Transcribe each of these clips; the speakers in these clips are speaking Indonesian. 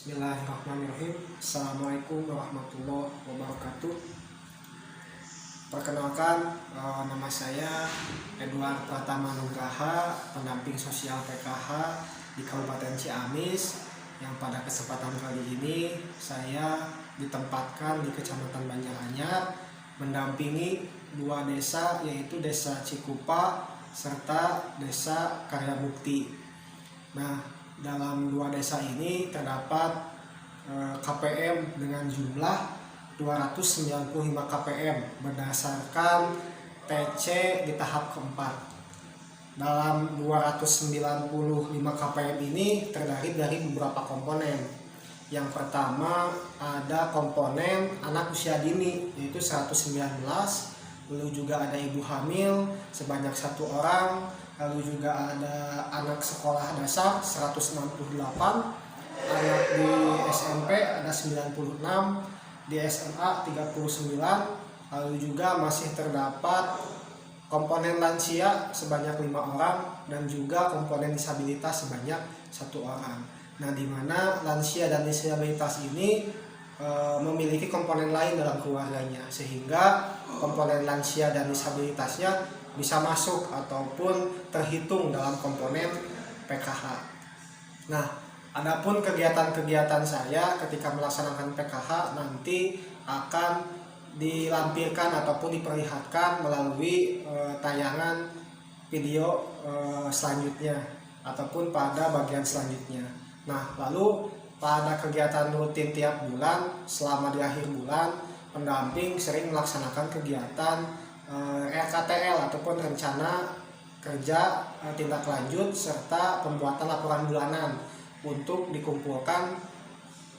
Bismillahirrahmanirrahim. Assalamualaikum warahmatullahi wabarakatuh. Perkenalkan, nama saya Edward Pratama Nugraha, pendamping sosial PKH di Kabupaten Ciamis, yang pada kesempatan kali ini saya ditempatkan di Kecamatan Banjaranyar mendampingi dua desa, yaitu Desa Cikupa serta Desa Karyabukti. Nah, dalam dua desa ini terdapat KPM dengan jumlah 295 KPM berdasarkan TC di tahap keempat. Dalam 295 KPM ini terdiri dari beberapa komponen. Yang pertama ada komponen anak usia dini, yaitu 119, lalu juga ada ibu hamil sebanyak 1 orang, lalu juga ada anak sekolah dasar 168, anak di SMP ada 96, di SMA 39, lalu juga masih terdapat komponen lansia sebanyak 5 orang dan juga komponen disabilitas sebanyak 1 orang. Nah, di mana lansia dan disabilitas ini memiliki komponen lain dalam keluarganya, sehingga komponen lansia dan disabilitasnya bisa masuk ataupun terhitung dalam komponen PKH. Nah, adapun kegiatan-kegiatan saya ketika melaksanakan PKH nanti akan dilampirkan ataupun diperlihatkan melalui tayangan video selanjutnya ataupun pada bagian selanjutnya. Nah, lalu pada kegiatan rutin tiap bulan selama di akhir bulan, pendamping sering melaksanakan kegiatan RKTL ataupun rencana kerja tindak lanjut serta pembuatan laporan bulanan untuk dikumpulkan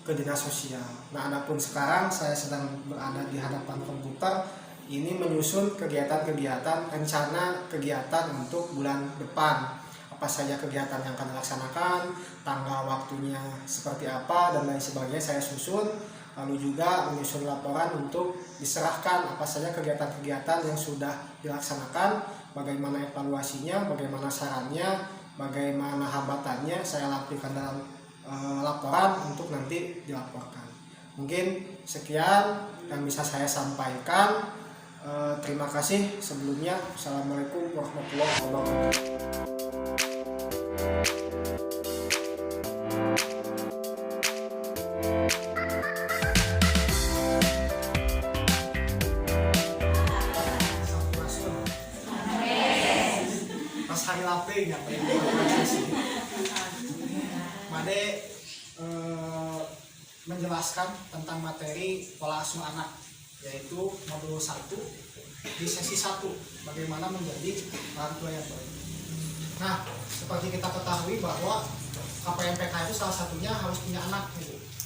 ke dinas sosial. Nah, adapun sekarang saya sedang berada di hadapan komputer ini menyusun kegiatan-kegiatan rencana kegiatan untuk bulan depan. Apa saja kegiatan yang akan dilaksanakan, tanggal waktunya seperti apa dan lain sebagainya saya susun. Lalu juga menyusun laporan untuk diserahkan apa saja kegiatan-kegiatan yang sudah dilaksanakan, bagaimana evaluasinya, bagaimana sarannya, bagaimana hambatannya saya lampirkan dalam laporan untuk nanti dilaporkan. Mungkin sekian yang bisa saya sampaikan. Terima kasih sebelumnya. Assalamualaikum warahmatullahi wabarakatuh. Hari lapeng ya, Made menjelaskan tentang materi pola asuh anak, yaitu modul 1 di sesi 1, bagaimana menjadi orang tua yang baik. Nah, seperti kita ketahui bahwa KPM PKH itu salah satunya harus punya anak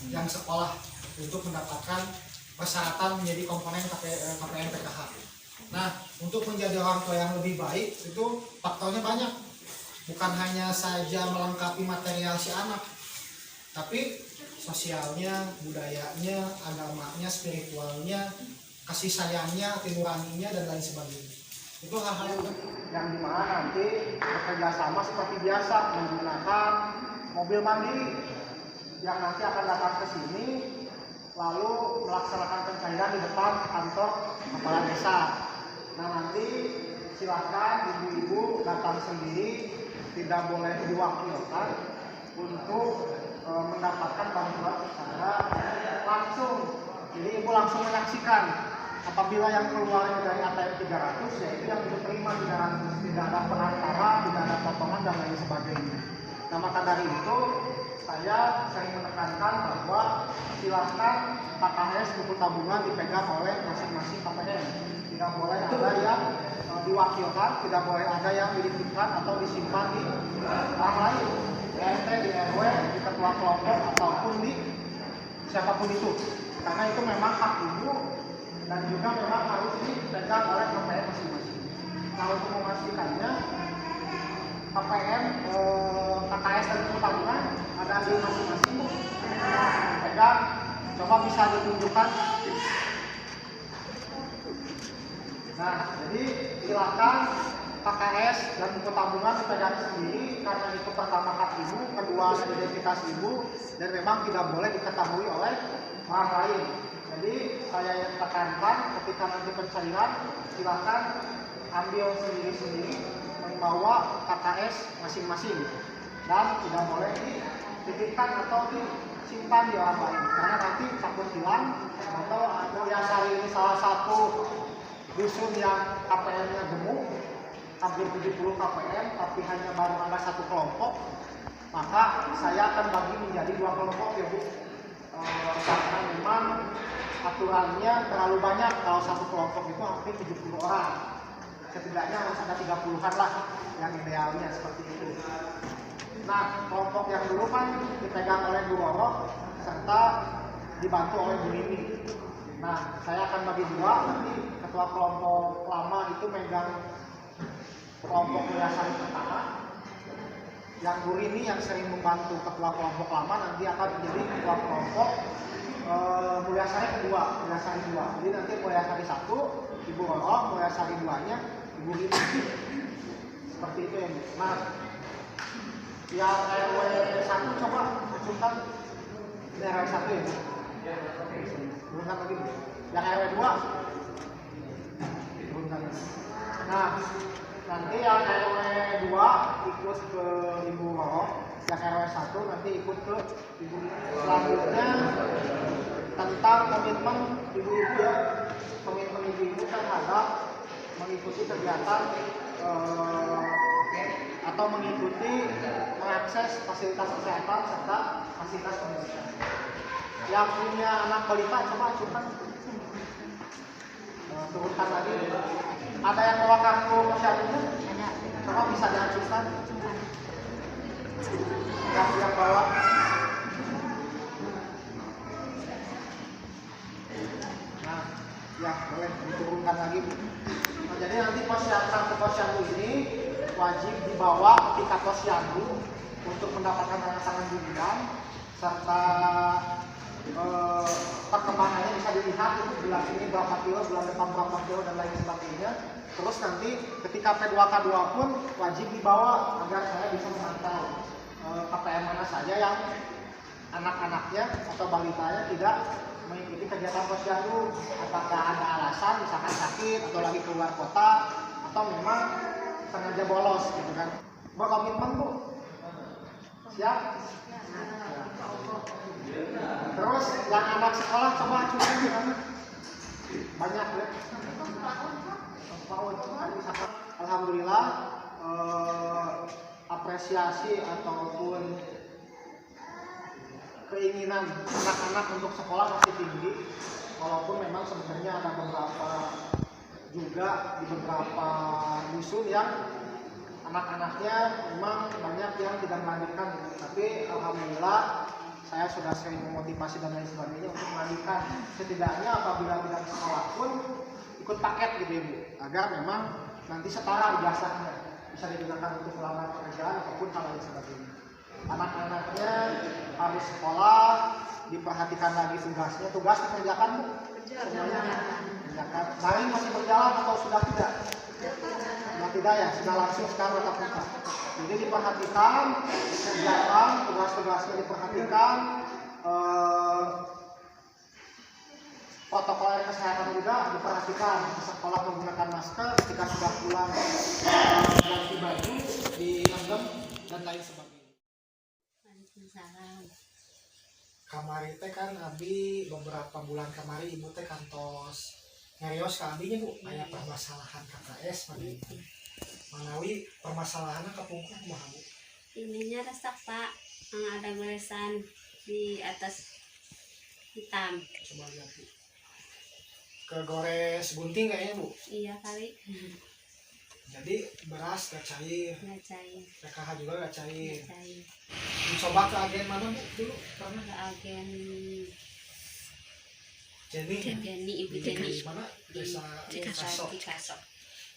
yang sekolah untuk mendapatkan persyaratan menjadi komponen KPM PKH. Nah, untuk menjadi orang tua yang lebih baik itu faktornya banyak. Bukan hanya saja melengkapi material si anak, tapi sosialnya, budayanya, agamanya, spiritualnya, kasih sayangnya, nuraninya, dan lain sebagainya. Itu hal-hal yang dimana nanti bekerja sama seperti biasa menggunakan mobil mandiri yang nanti akan datang ke sini lalu melaksanakan pencairan di depan kantor kepala desa. Nah, nanti silakan ibu-ibu datang sendiri, tidak boleh diwakilkan untuk mendapatkan bantuan secara langsung. Jadi ibu langsung menyaksikan. Apabila yang keluarnya dari ATM 300, yaitu yang diterima 300, tidak ada perantara, tidak ada potongan dan lain sebagainya. Nah, maka dari itu saya sering menekankan bahwa silahkan KKS buku tabungan dipegang oleh masing-masing KPM. Tidak boleh ada yang diwakilkan, tidak boleh ada yang dititipkan atau disimpan di orang lain, di RT, di RW, di ketua kelompok ataupun di siapapun itu. Karena itu memang hak ibu dan juga memang harus dipegang oleh KPM masing-masing. Nah, untuk memastikannya KPM, KKS dan buku tabungan ada di masing-masing pegang. Coba bisa ditunjukkan. Nah, jadi silakan KKS dan buku tabungan dipegang sendiri karena itu pertama hak ibu, kedua identitas ibu, dan memang tidak boleh diketahui oleh orang lain. Jadi saya tekankan ketika nanti pencairan silakan ambil sendiri-sendiri membawa KKS masing-masing dan tidak boleh dititipkan atau disimpan di orang lain karena nanti takut hilang atau biasa ini salah satu dusun yang KPM-nya gemuk hampir 70 KPM tapi hanya baru ada satu kelompok, maka saya akan bagi menjadi 2 kelompok ya Bu, karena memang aturannya terlalu banyak. Kalau satu kelompok itu hampir 70 orang, setidaknya harus ada 30-an lah yang idealnya seperti itu. Nah, kelompok yang dulu kan dipegang oleh Bu Roro serta dibantu oleh Bu Nini. Nah, saya akan bagi 2, nanti ketua kelompok lama itu megang kelompok yayasan pertama, yang Bu Rini yang sering membantu ketua kelompok lama nanti akan menjadi ketua kelompok Mulyasari kedua, Mulyasari 2. Jadi nanti Mulyasari 1 Ibu Roro, Mulyasari 2-nya Ibu Rini. Seperti itu ya Bu. Nah, yang RW 1 coba usulkan. Ini RW 1 ya Bu. Turunkan lagi Bu. Yang RW 2 turunkan. Nah, nanti yang RW 2 ikut ke Ibu Roro, yang RW 1 nanti ikut ke Ibu. Selanjutnya tentang komitmen ibu-ibu ya, komitmen ibu-ibu terhadap mengikuti kegiatan atau mengikuti mengakses fasilitas kesehatan serta fasilitas pendidikan. Yang punya anak balita coba acukan, turunkan lagi. Ada yang bawa kartu posyandunya? Coba bisa diacukan. Yang bawa. Nah, ya boleh diturunkan lagi. Nah, jadi nanti kartu posyandu ini wajib dibawa ketika posyandu untuk mendapatkan tanda tangan bimbingan serta perkembangannya bisa dilihat bulan ini berapa kilo, bulan depan berapa kilo dan lain sebagainya. Terus nanti ketika P2K2 pun wajib dibawa agar saya bisa memantau KPM mana saja yang anak-anaknya atau balitanya tidak mengikuti kegiatan posyandu, apakah ada alasan misalkan sakit atau lagi keluar kota atau memang sengaja bolos gitu kan. Berkomitmen Bu? Siap? Terus yang anak sekolah coba cuci gimana? Banyak ya? Alhamdulillah apresiasi ataupun keinginan anak-anak untuk sekolah masih tinggi, walaupun memang sebenarnya ada beberapa juga di beberapa dusun yang anak-anaknya memang banyak yang tidak melanjutkan, tapi alhamdulillah saya sudah sering memotivasi dan lain sebagainya untuk melanjutkan. Setidaknya apabila tidak sekolah pun ikut paket gitu ya Bu, agar memang nanti setara ijazahnya bisa digunakan untuk melamar pekerjaan ataupun hal lain sebagainya. Anak-anaknya harus sekolah, diperhatikan lagi tugasnya. Tugas dikerjakan Bu? Semuanya kerjakan. Daring masih berjalan atau sudah tidak? Sudah tidak ya, sudah langsung sekarang tetap muka. Jadi diperhatikan, dikerjakan, tugas-tugasnya diperhatikan, protokol kesehatan juga diperhatikan. Di sekolah menggunakan masker, ketika sudah pulang ganti baju, direndam dan lain sebagainya. Waalaikumsalam. Kamari teh kan abi beberapa bulan kemarin ibu teh kantos ngerios ke abinya Bu, aya permasalahan KKS pada itu. Manawi permasalahannya kepungkur kumaha Bu? Ininya resak Pak, ada goresan di atas hitam. Coba lihat Bu. Kegores gunting kayaknya Bu. Iya kali. Jadi beras gak cair, Nggak cair. PKH juga gak cair. Nggak cair. Dicoba ke agen mana Bu dulu? Pernah? Ke agen Jenny. Ibu Jenny Mana? Desa Cikaso.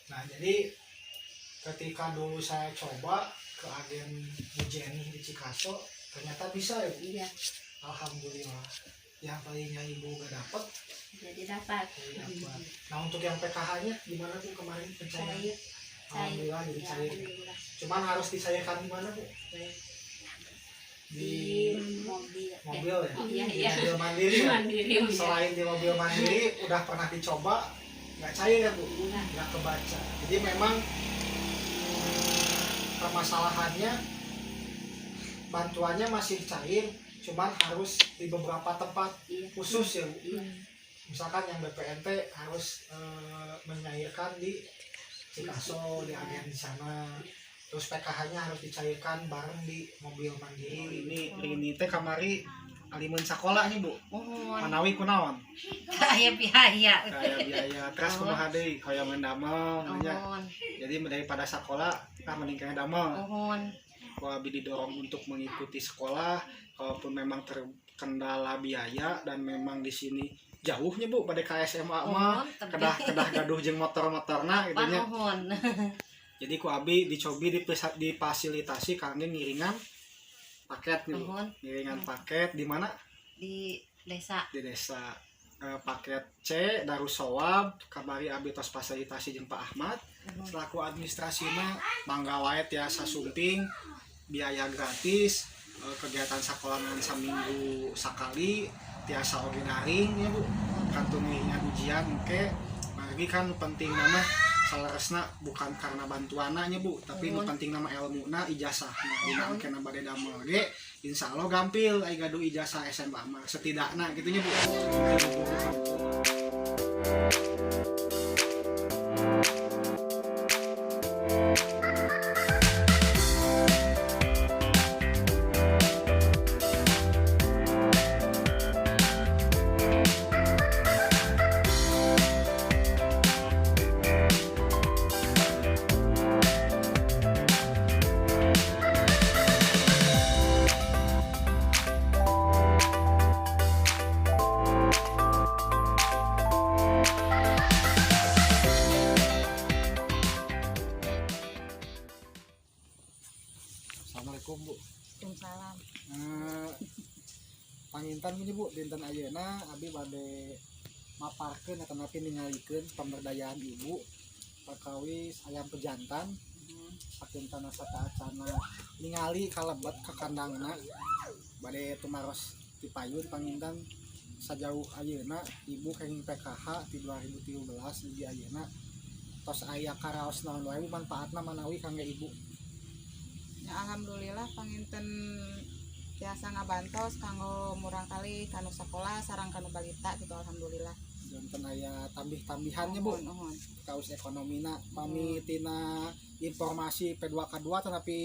Nah jadi ketika dulu saya coba ke agen Bu Jenny di Cikaso, ternyata bisa ya Bu. Iya. Alhamdulillah. Yang tadinya ibu gak dapet, Jadi dapat. jadi dapat. Nah untuk yang PKH-nya gimana tuh kemarin pencairan? Cair. Alhamdulillah jadi Ya, cair. alhamdulillah. Cuman harus dicairkan di mana Bu? Di mobil. Mobil ya? Iya, Di iya. mobil mandiri ya? Mandiri. Ya. Selain di mobil mandiri udah pernah dicoba nggak cair ya Bu? Enggak. Nggak kebaca. Jadi memang permasalahannya bantuannya masih cair, cuman harus di beberapa tempat Iya. khusus ya Bu. Iya. Misalkan yang BPNT harus menyairkan di Cikaso, di agen di sana. Terus PKH-nya harus dicairkan bareng di mobil mandiri. Ini teh kamari alimun sekolah nih Bu. Manawi kunaon? Kayak biaya. Kayak biaya terus kumaha deui hoyong mendamel nya. Ohon, Jadi daripada sekolah kita mending kayak damel. ohon. Kalau Abi didorong untuk mengikuti sekolah, kalaupun memang terkendala biaya dan memang di sini jauhnya Bu pada KSMA mah Ohon, kedah gaduh jeung motor-motorna gitu nya. ohon. Jadi ku Abi dicobi difasilitasi kangge ngiringan paket nih Bu. Ohon Ngiringan paket di mana? di desa. Di desa. Paket C Darussawab kabari Abi tos fasilitasi jeung Pak Ahmad selaku administrasina mangga wae tiasa sumping biaya gratis kegiatan sekolahan saminggu sakali tiasa oge daring ya Bu kantun ngiringan ujian ke lagi kan penting nama saleresna bukan karena bantuannya Bu tapi nu penting nama ilmuna ijazahna dina engkena bade damel ge insyaallah gampil aya gaduh ijazah SMA mah setidakna kitu nya Bu. Assalamualaikum Bu. Waalaikumsalam. Panginten gini Bu, dinten ayeuna Abi bade maparkeun atau napi ningalikeun pemberdayaan ibu pakawis ayam pejantan sakinten sakaacana ningali kalebet ka kandangna bade tumaros ti payun panginten sajauh ayeuna ibu kenging PKH ti 2013 di ayeuna tos aya karaos naon wae manfaatna manawi kangge ibu. Ya, alhamdulillah panginten tiasa ngabantos kanggo murang kali kanu sekolah sareng kanu balita gitu alhamdulillah. Janten aya tambih-tambihannya Bu. Nuhun. Kaus ekonomina pami tina informasi P2K2 tapi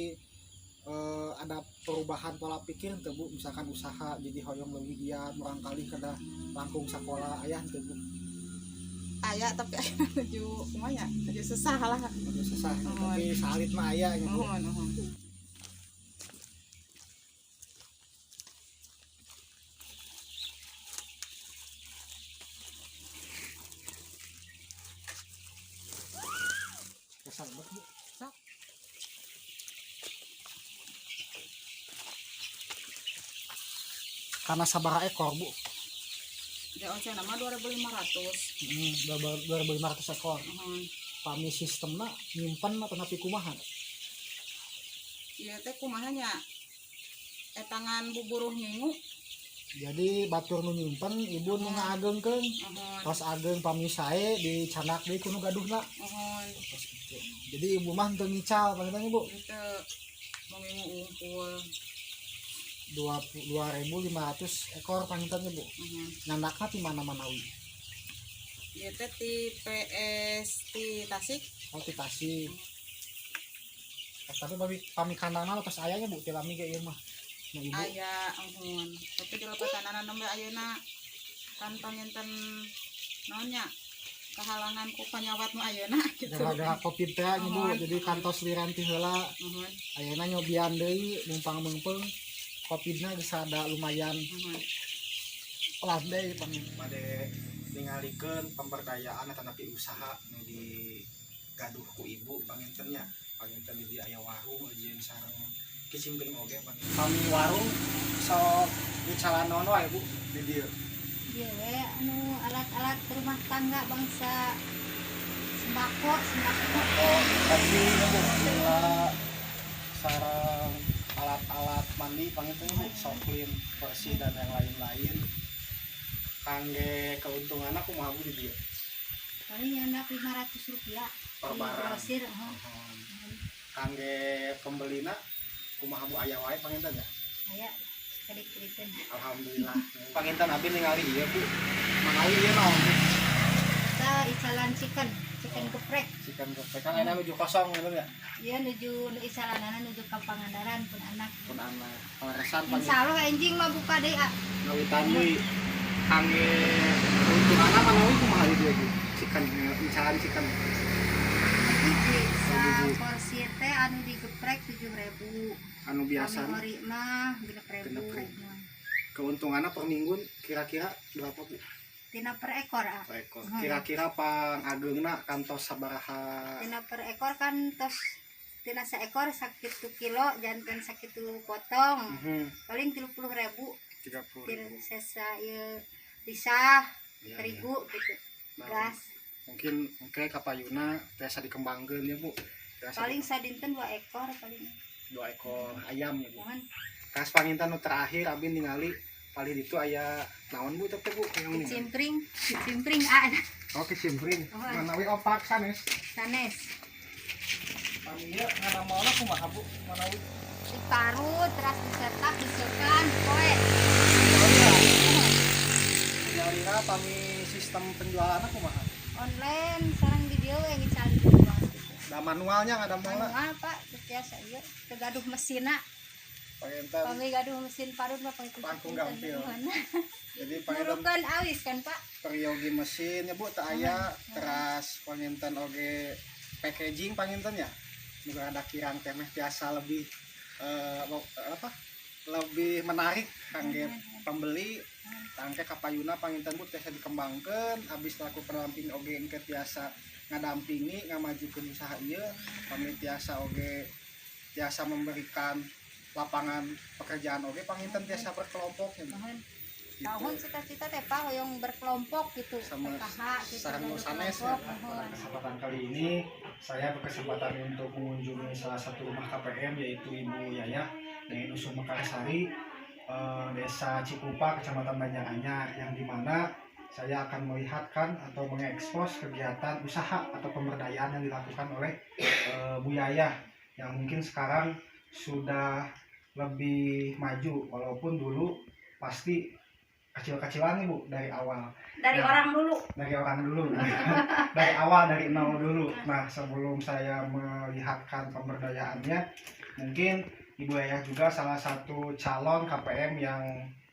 ada perubahan pola pikir teu Bu misalkan usaha jadi hoyong leuwih giat murang kali kada langkung sekolah aya teu Bu. Aya tapi aya nuju kumaha nya? Nuju susah lah. Ada susah Nuhun. tapi salit mah aya nya Bu. Nuhun. Kesal banget Bu. Sok. Karena sabaraha ekor Bu. DOC nama 2.500. 2.500 ekor. Nuhun. Pami sistemna nyimpen atau napi kumaha? Ieu teh kumaha nya? Etangan buburuh ngingu. Jadi batur nu nyimpen ibu nu ngagengkeun Nuhun. tos ageng pami sae dicanak deui ku nu gaduhna. Nuhun. Jadi ibu mah teu ngical panginten Bu. Itu mau ngingu unggul. 2.500 ekor pangintennya Bu. Nuhun. Nandakna ti mana-manawi. Ieu teh ti PS ti Tasik. Oh ti Tasik. Tapi pami kandangna lepas ayahnya Bu tilami ge ieu mah. Nah, ibu Aya nuhun. Tapi dilepasananan nembe ayeuna kan panginten naonnya kehalangan ku panyawat nu ayeuna gitu. gara-gara Covid teh nya Bu, jadi kantos liran ti heula. Nuhun. Ayeuna nyobian deui numpang meungpeung. Covidna geus ada lumayan Nuhun. landai pada ningalikeun pemberdayaan atau napi usaha nu digaduh ku ibu pangintennya. Panginten di aya warung jeung sareng kicimpring oge panginten. Kami warung sok dicalanon wae Bu di dieu. Iya we anu alat-alat rumah tangga bangsa sembako Tapi Bu gila sarang alat-alat mandi pangitan Bu, soklin, bersih dan yang lain-lain. Kangge keuntungan aku mah Bu di dia. paling nyandak Rp500 Per di barang. grosir Kangge pembelina kumaha Bu aya wae panginten ya. aya sedikit-sedikit Alhamdulillah. Panginten abi ningali ieu Bu. Manawi ieu naon Bu? kita icalan chicken geprek Chicken geprek kan enak menuju kosong gitu ya. dia nuju icalanana nuju ke Pangandaran pun anak Pun anak pangresan insya panginten. Allah anjing mah buka deh Ngawitan deui kangge keuntunganna manawi kumaha di dieu Bu? Chicken misalkan chicken. bisa porsi teh anu digeprek 7.000 Anu biasa kami ori mah 6.000 6.000. Keuntungannya per minggu kira-kira berapa Bu? tina per ekor Per ekor. Kira-kira pang ageungna kantos sabaraha? tina per ekor kan tos tina seekor sakit 1 kilo jantan sakit 1 potong paling 30.000 30. tina sesa ieu pisah Iya, terigu gitu Nah, gas mungkin kapayuna biasa dikembangkeun ya Bu. Biasa paling sadinten 2 ekor paling 2 ekor ayam ya Bu. jangan Kas panginten nu terakhir abin ningali paling itu aya naon Bu teh Bu yang ini. kicimpring Oke simpring. Oh. Manawi opak sanes. sanes Pamieu ngadamelna kumaha Bu? Manawi. diparut terus dicetak disekan poe Nyarina pami sistem penjualanna kumaha? online sareng di dieu we ngicali Da manualnya ngadamelna. manual pak biasa ieu tegaduh mesinna Panginten kami gaduh mesin parut mah pangku Pangku gampil. Jadi panginten nurukan awis kan pak periogi mesin ya Bu teu aya teras panginten oge packaging panginten ya. Juga ada kirang teh meh tiasa lebih lebih menarik kangge pembeli tangke kapayuna panginten Bu tiasa dikembangkeun abis laku pendamping oge engke tiasa ngadampingi ngamajukeun usaha ieu kami tiasa oge tiasa memberikan lapangan pekerjaan oge panginten tiasa berkelompok ya Bu. tahun cita-cita teh pak hoyong berkelompok gitu Sama PKH gitu sarang sanes ya. Pada kesempatan kali ini saya berkesempatan untuk mengunjungi salah satu rumah KPM yaitu Ibu Yayah dari Dusun Mekarsari, Desa Cikupa, Kecamatan Banjaranyar, yang dimana saya akan melihatkan atau mengekspos kegiatan usaha atau pemberdayaan yang dilakukan oleh Bu Yayah yang mungkin sekarang sudah lebih maju walaupun dulu pasti kecil-kecilan nih Bu dari awal. Dari Nah, orang dulu. dari orang dulu dari awal dari nol dulu. Nah sebelum saya melihatkan pemberdayaannya mungkin Ibu Yayah juga salah satu calon KPM yang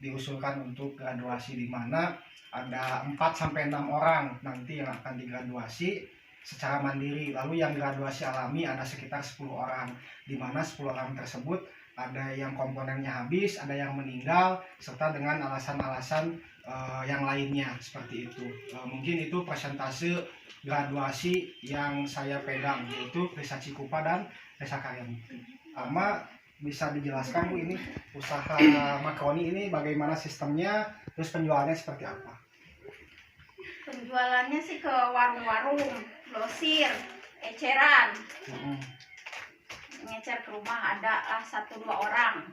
diusulkan untuk graduasi di mana ada 4-6 orang nanti yang akan digraduasi secara mandiri, lalu yang graduasi alami ada sekitar 10 orang di mana 10 orang tersebut ada yang komponennya habis, ada yang meninggal, serta dengan alasan-alasan yang lainnya seperti itu. Mungkin itu persentase graduasi yang saya pegang, yaitu Desa Cikupa dan Desa Karyamukti. Ama bisa dijelaskan Bu ini usaha makaroni ini bagaimana sistemnya, terus penjualannya seperti apa? Penjualannya sih ke warung-warung, grosir, eceran. Ngecer ke rumah ada lah 1-2 orang.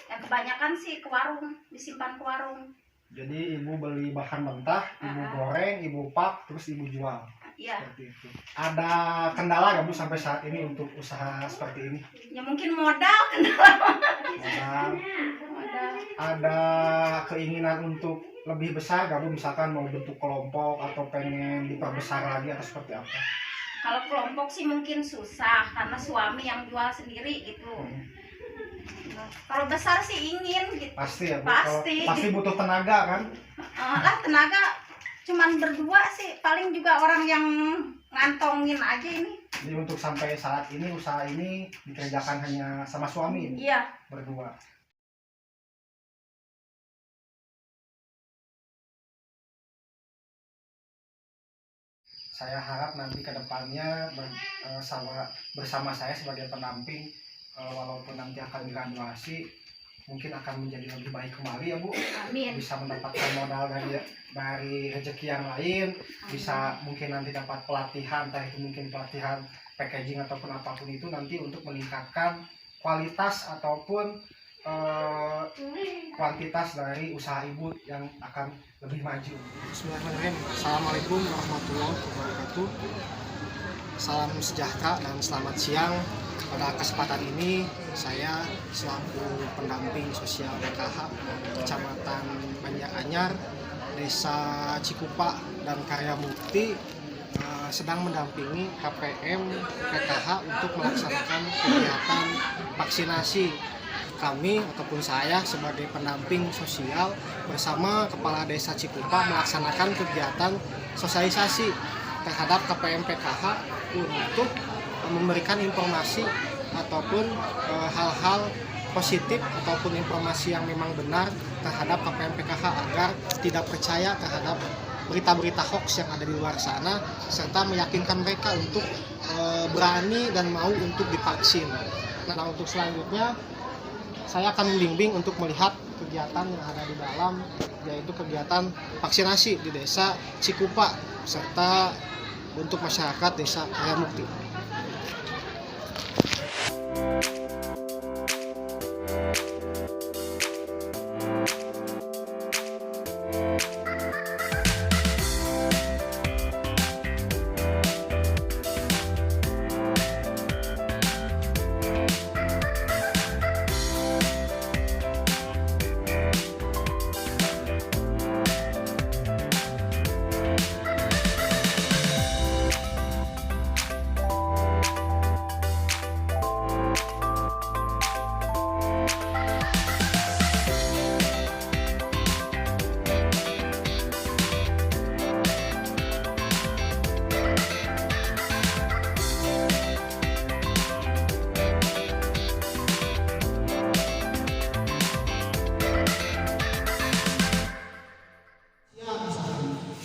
Yang kebanyakan sih ke warung, disimpan ke warung. Jadi Ibu beli bahan mentah, Ibu goreng, Ibu pak, terus Ibu jual. Iya. Seperti itu. Ada kendala nggak Bu sampai saat ini untuk usaha seperti ini? Ya mungkin modal kendala. Modal. Ada keinginan untuk lebih besar nggak Bu? Misalkan mau bentuk kelompok atau pengen diperbesar lagi atau seperti apa? Kalau kelompok sih mungkin susah karena suami yang jual sendiri gitu. Kalau besar sih ingin gitu. Pasti ya Bu. Pasti. Pasti butuh tenaga kan? Lah tenaga cuman berdua sih, paling juga orang yang ngantongin aja ini. Jadi untuk sampai saat ini usaha ini dikerjakan hanya sama suami ini? Iya. Berdua. Saya harap nanti ke depannya bersama saya sebagai pendamping walaupun nanti akan graduasi mungkin akan menjadi lebih baik kembali ya Bu. Amin. Bisa mendapatkan modal dari rezeki yang lain, bisa mungkin nanti dapat pelatihan, entah itu mungkin pelatihan packaging ataupun apapun itu nanti untuk meningkatkan kualitas ataupun kuantitas dari usaha ibu yang akan lebih maju. Bismillahirrahmanirrahim. Assalamualaikum warahmatullahi wabarakatuh. Salam sejahtera dan selamat siang. Pada kesempatan ini saya selaku pendamping sosial PKH Kecamatan Banjaranyar, Desa Cikupa dan Karya Mukti sedang mendampingi KPM PKH untuk melaksanakan kegiatan vaksinasi. Kami ataupun saya sebagai pendamping sosial bersama Kepala Desa Cikupa melaksanakan kegiatan sosialisasi terhadap KPM PKH untuk memberikan informasi ataupun hal-hal positif ataupun informasi yang memang benar terhadap KPM PKH agar tidak percaya terhadap berita-berita hoax yang ada di luar sana, serta meyakinkan mereka untuk berani dan mau untuk divaksin. Nah, untuk selanjutnya saya akan membimbing untuk melihat kegiatan yang ada di dalam, yaitu kegiatan vaksinasi di Desa Cikupa serta untuk masyarakat Desa Karya Mukti.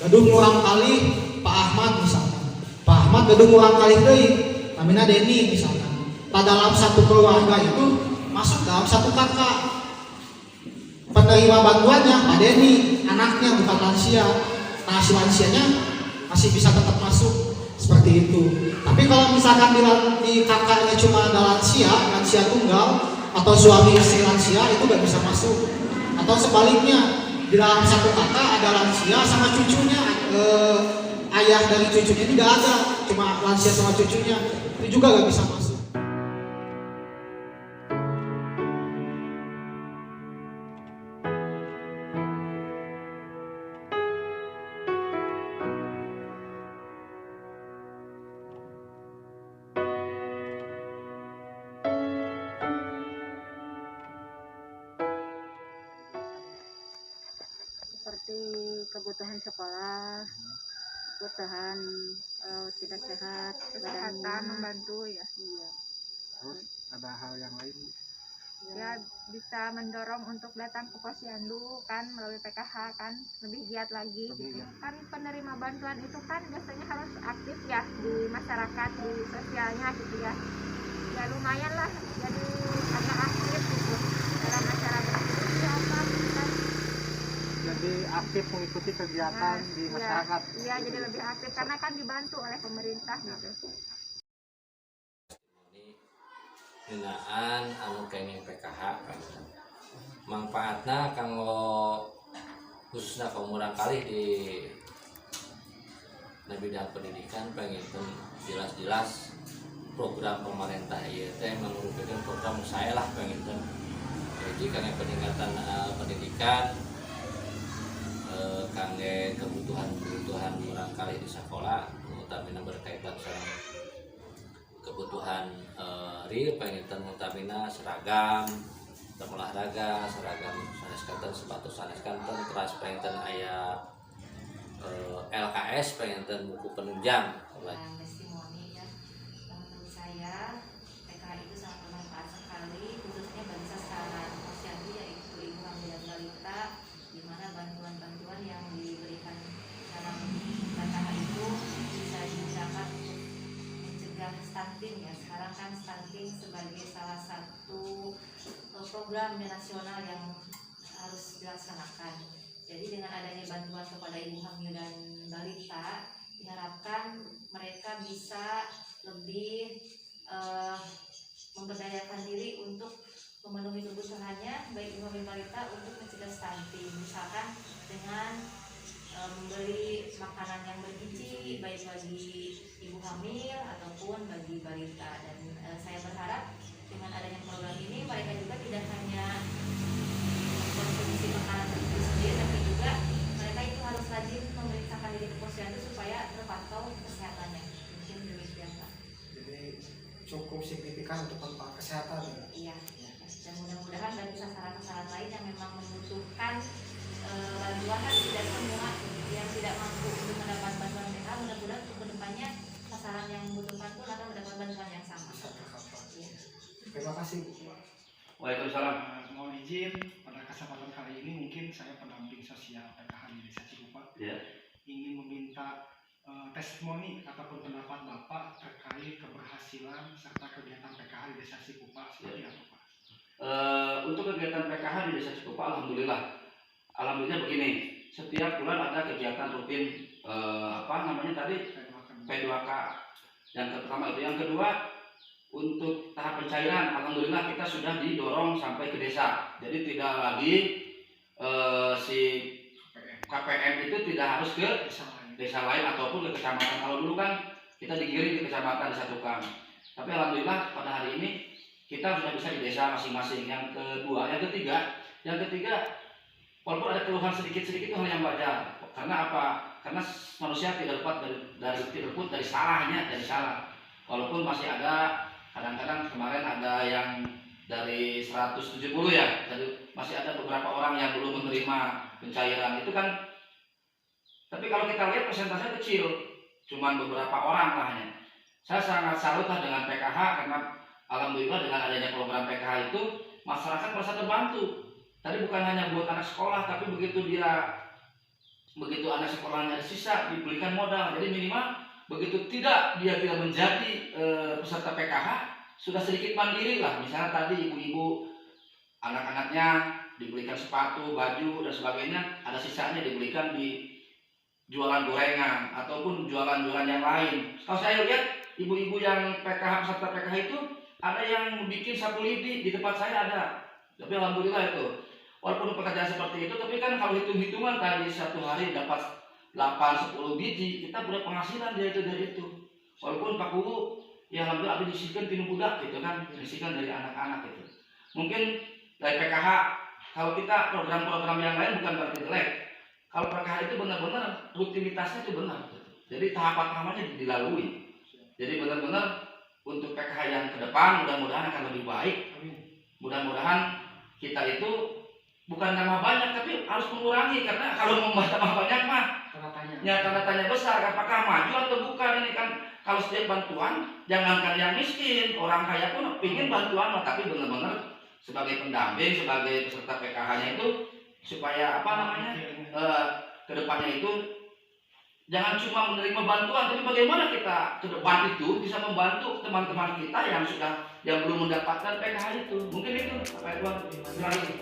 Gedung urang kali Pak Ahmad misalkan. Pak Ahmad gedung urang kali deui, namina Deni misalkan. Dalam satu keluarga itu masuk dalam satu kakak. Penerima bantuannya Pak Deni, anaknya bukan lansia. Nah, si lansianya masih bisa tetap masuk seperti itu. Tapi kalau misalkan di kakaknya cuma ada lansia tunggal atau suami istri lansia itu gak bisa masuk. Atau sebaliknya, di dalam satu kakak ada lansia sama cucunya, ayah dari cucunya tidak ada, cuma lansia sama cucunya, itu juga gak bisa masuk. Seperti kebutuhan sekolah, kebutuhan tidak sehat, Kesehatan membantu ya. Iya. Terus ada hal yang lain? Ya bisa mendorong untuk datang ke posyandu kan melalui PKH kan lebih giat lagi gitu. Kan penerima bantuan itu kan biasanya harus aktif ya di masyarakat, di sosialnya gitu ya. Ya lumayan lah jadi agak aktif gitu dalam masyarakat itu ya apa kan. Jadi aktif mengikuti kegiatan di masyarakat. Iya jadi lebih aktif karena kan dibantu oleh pemerintah gitu. Hinaan anu kenging PKH kan manfaatna kanggo khususnya kaum urang kali di bidang pendidikan penginten jelas-jelas program pemerintah ieu teh merupakan program saya lah penginten jadi kangge peningkatan pendidikan kangge kebutuhan urang kali di sekolah utamina berkaitan sama kebutuhan real penginten utamina seragam olahraga seragam sanes kanten sepatu sanes kanten terus penginten aya LKS penginten buku penunjang testimoni ya menurut saya PKH itu sangat bermanfaat sekali khususnya bagi sasaran posyandu yaitu ibu hamil dan balita di mana bantuan-bantuan yang diberikan dalam PKH itu bisa digunakan mencegah stunting ya. Sekarang kan stunting sebagai salah satu program nasional yang harus dilaksanakan. Jadi dengan adanya bantuan kepada ibu hamil dan balita, diharapkan mereka bisa lebih memberdayakan diri untuk memenuhi kebutuhannya baik ibu hamil balita untuk mencegah stunting, misalkan dengan membeli makanan yang bergizi baik bagi ibu hamil ataupun bagi balita. Dan saya berharap dengan adanya program ini mereka juga tidak hanya mengkonsumsi makanan bergizi sendiri, tapi juga mereka itu harus rajin memeriksakan diri ke posyandu supaya terpantau kesehatannya. Mungkin demikian Pak. Jadi cukup signifikan untuk manfaat kesehatan ya. Iya. Dan mudah-mudahan bagi sasaran-sasaran lain yang memang membutuhkan bantuan, kan tidak semua yang tidak mampu untuk mendapat bantuan PKH, mudah-mudahan untuk kedepannya sasaran yang membutuhkan pun akan mendapat bantuan yang sama. Bisa tercover. Iya. Terima kasih Bu. Waalaikumsalam. Mohon izin pada kesempatan kali ini mungkin saya pendamping sosial PKH di Desa Cikupa Ya. ingin meminta testimoni ataupun pendapat Bapak terkait keberhasilan serta kegiatan PKH di Desa Cikupa seperti apa Pak? Untuk kegiatan PKH di Desa Cikupa, alhamdulillah begini, setiap bulan ada kegiatan rutin P2K. Yang pertama itu, yang kedua untuk tahap pencairan, alhamdulillah kita sudah didorong sampai ke desa. Jadi tidak lagi si KPM itu tidak harus ke desa lain ataupun ke kecamatan. Kalau dulu kan kita digiring ke kecamatan disatukan. Tapi alhamdulillah pada hari ini kita sudah bisa di desa masing-masing. Yang ketiga, walaupun ada keluhan sedikit-sedikit itu hal yang wajar. Karena apa? Karena manusia tidak luput dari salah. Walaupun masih ada kadang-kadang kemarin ada yang dari 170 ya, masih ada beberapa orang yang belum menerima pencairan itu kan. Tapi kalau kita lihat persentasenya kecil, cuman beberapa orang lah hanya. Saya sangat salut lah dengan PKH karena alhamdulillah dengan adanya program PKH itu masyarakat merasa terbantu. Tadi bukan hanya buat anak sekolah, tapi begitu anak sekolahnya sisa dibelikan modal. Jadi minimal begitu dia tidak menjadi peserta PKH sudah sedikit mandiri lah. Misalnya tadi ibu-ibu anak-anaknya dibelikan sepatu, baju dan sebagainya, ada sisanya dibelikan di jualan gorengan ataupun jualan-jualan yang lain. Kalau saya lihat ibu-ibu yang PKH peserta PKH itu ada yang bikin sapu lidi di tempat saya ada. Tapi alhamdulillah itu. Walaupun pekerjaan seperti itu, tapi kan kalau hitung-hitungan tadi satu hari dapat 8-10 biji, kita punya penghasilan dari itu. Walaupun Pak Guru, ya alhamdulillah ada disisikan pinu budak gitu kan, disisikan dari anak-anak itu. Mungkin dari PKH, kalau kita program-program yang lain bukan berarti jelek. Kalau PKH itu benar-benar rutinitasnya itu benar. Jadi tahapan-tahapannya dilalui. Jadi benar-benar untuk PKH yang ke depan mudah-mudahan akan lebih baik. Mudah-mudahan kita itu bukan nambah banyak tapi harus mengurangi, karena kalau tambah banyak mah tanda tanya besar, apakah maju atau bukan ini kan. Kalau setiap bantuan jangankan yang miskin, orang kaya pun ingin bantuan, tapi benar-benar sebagai pendamping, sebagai peserta PKH-nya itu supaya kedepannya itu jangan cuma menerima bantuan, tapi bagaimana kita ke depan itu bisa membantu teman-teman kita yang belum mendapatkan PKH itu. Mungkin itu Pak Edwan. Terima kasih.